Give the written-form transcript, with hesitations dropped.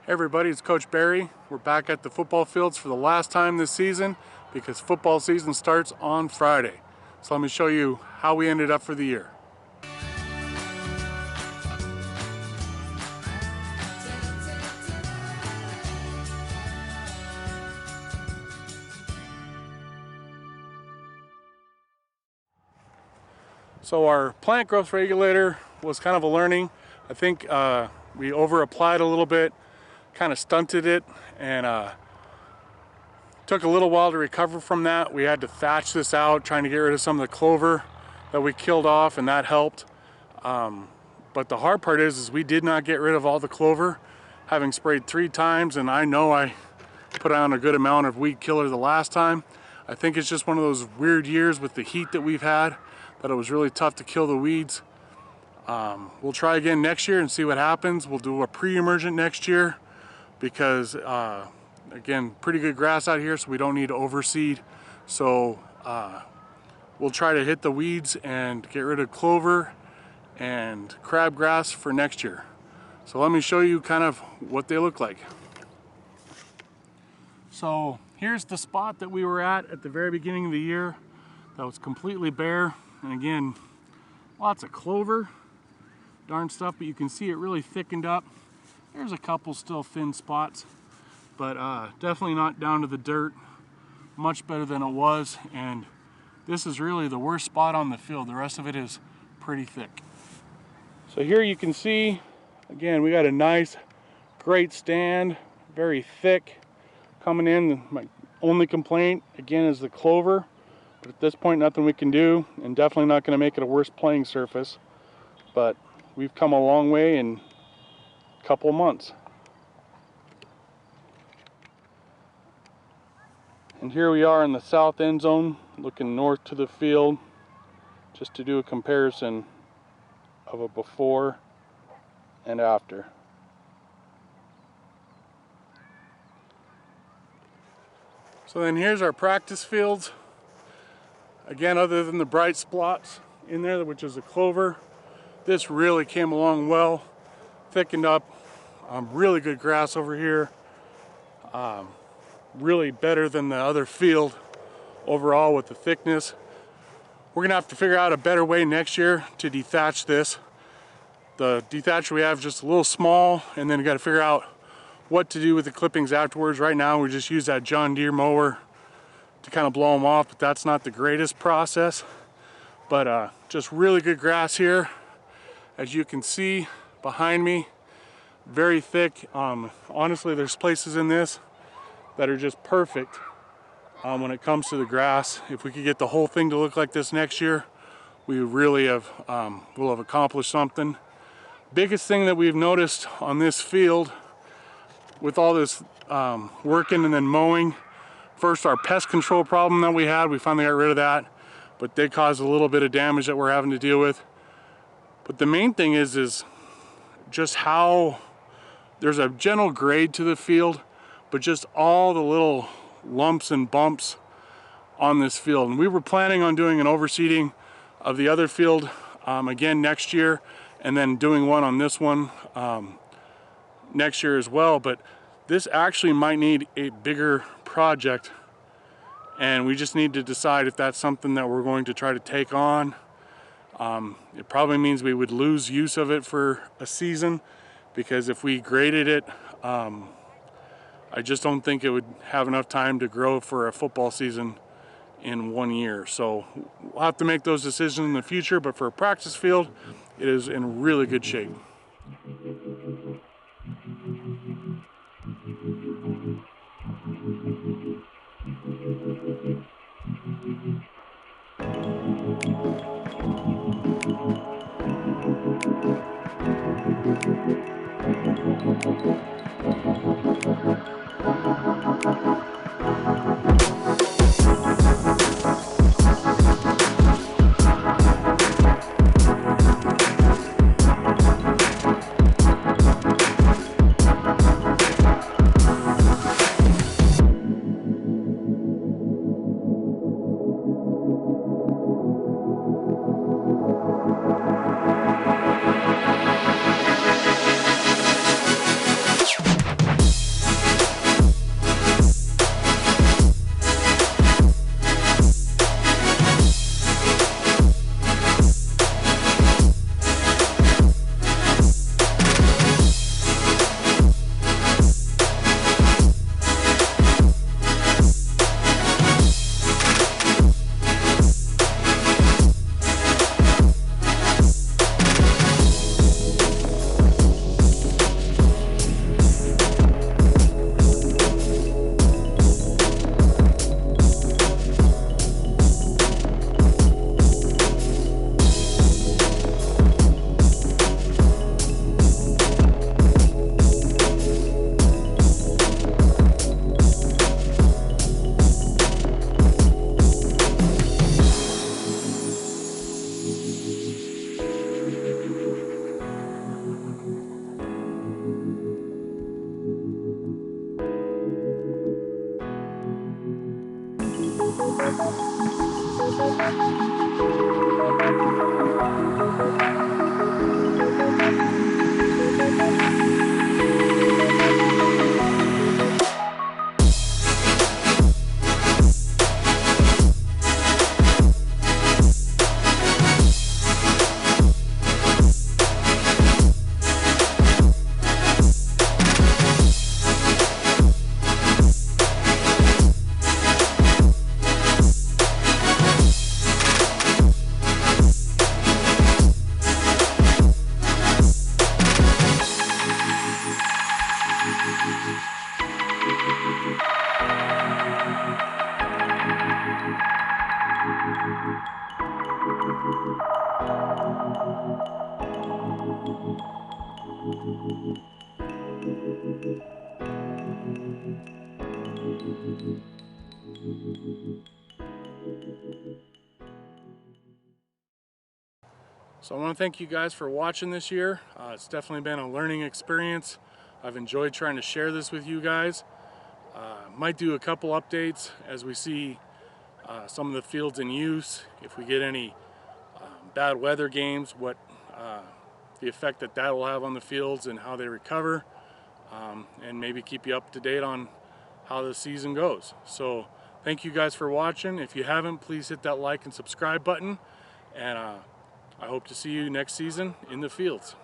Hey everybody, it's Coach Barry. We're back at the football fields for the last time this season because football season starts on Friday. So let me show you how we ended up for the year. So our plant growth regulator was kind of a learning. I think we over applied a little bit, kind of stunted it, and took a little while to recover from that. We had to thatch this out, trying to get rid of some of the clover that we killed off, and that helped. But the hard part is we did not get rid of all the clover, having sprayed 3 times, and I know I put on a good amount of weed killer the last time. I think it's just one of those weird years with the heat that we've had that it was really tough to kill the weeds. We'll try again next year and see what happens. We'll do a pre-emergent next year because again, pretty good grass out here, so we don't need to overseed. So we'll try to hit the weeds and get rid of clover and crabgrass for next year. So let me show you kind of what they look like. So here's the spot that we were at the very beginning of the year that was completely bare, and again, lots of clover, darn stuff, but you can see it really thickened up. There's a couple still thin spots, but definitely not down to the dirt. Much better than it was, and this is really the worst spot on the field. The rest of it is pretty thick. So here you can see, again, we got a nice, great stand, very thick coming in. My only complaint, again, is the clover, but at this point, nothing we can do, and definitely not gonna make it a worse playing surface, but we've come a long way in a couple of months. And here we are in the south end zone, looking north to the field, just to do a comparison of a before and after. So then here's our practice fields. Again, other than the bright spots in there, which is the clover, this really came along well, thickened up, really good grass over here. Really better than the other field overall with the thickness. We're gonna have to figure out a better way next year to dethatch this. The dethatcher we have is just a little small, and then we gotta figure out what to do with the clippings afterwards. Right now we just use that John Deere mower to kind of blow them off, but that's not the greatest process. But just really good grass here. As you can see behind me, very thick. Honestly, there's places in this that are just perfect when it comes to the grass. If we could get the whole thing to look like this next year, we really have will have accomplished something. Biggest thing that we've noticed on this field with all this working and then mowing, first our pest control problem that we had, we finally got rid of that, but they caused a little bit of damage that we're having to deal with. But the main thing is just how there's a gentle grade to the field, but just all the little lumps and bumps on this field. And we were planning on doing an overseeding of the other field again next year, and then doing one on this one next year as well. But this actually might need a bigger project, and we just need to decide if that's something that we're going to try to take on. It probably means we would lose use of it for a season, because if we graded it, I just don't think it would have enough time to grow for a football season in 1 year. So we'll have to make those decisions in the future, but for a practice field, it is in really good shape. So I want to thank you guys for watching this year. It's definitely been a learning experience. I've enjoyed trying to share this with you guys. Might do a couple updates as we see some of the fields in use. If we get any bad weather games, what the effect that will have on the fields and how they recover, and maybe keep you up to date on how the season goes. So thank you guys for watching. If you haven't, please hit that like and subscribe button, and I hope to see you next season in the fields.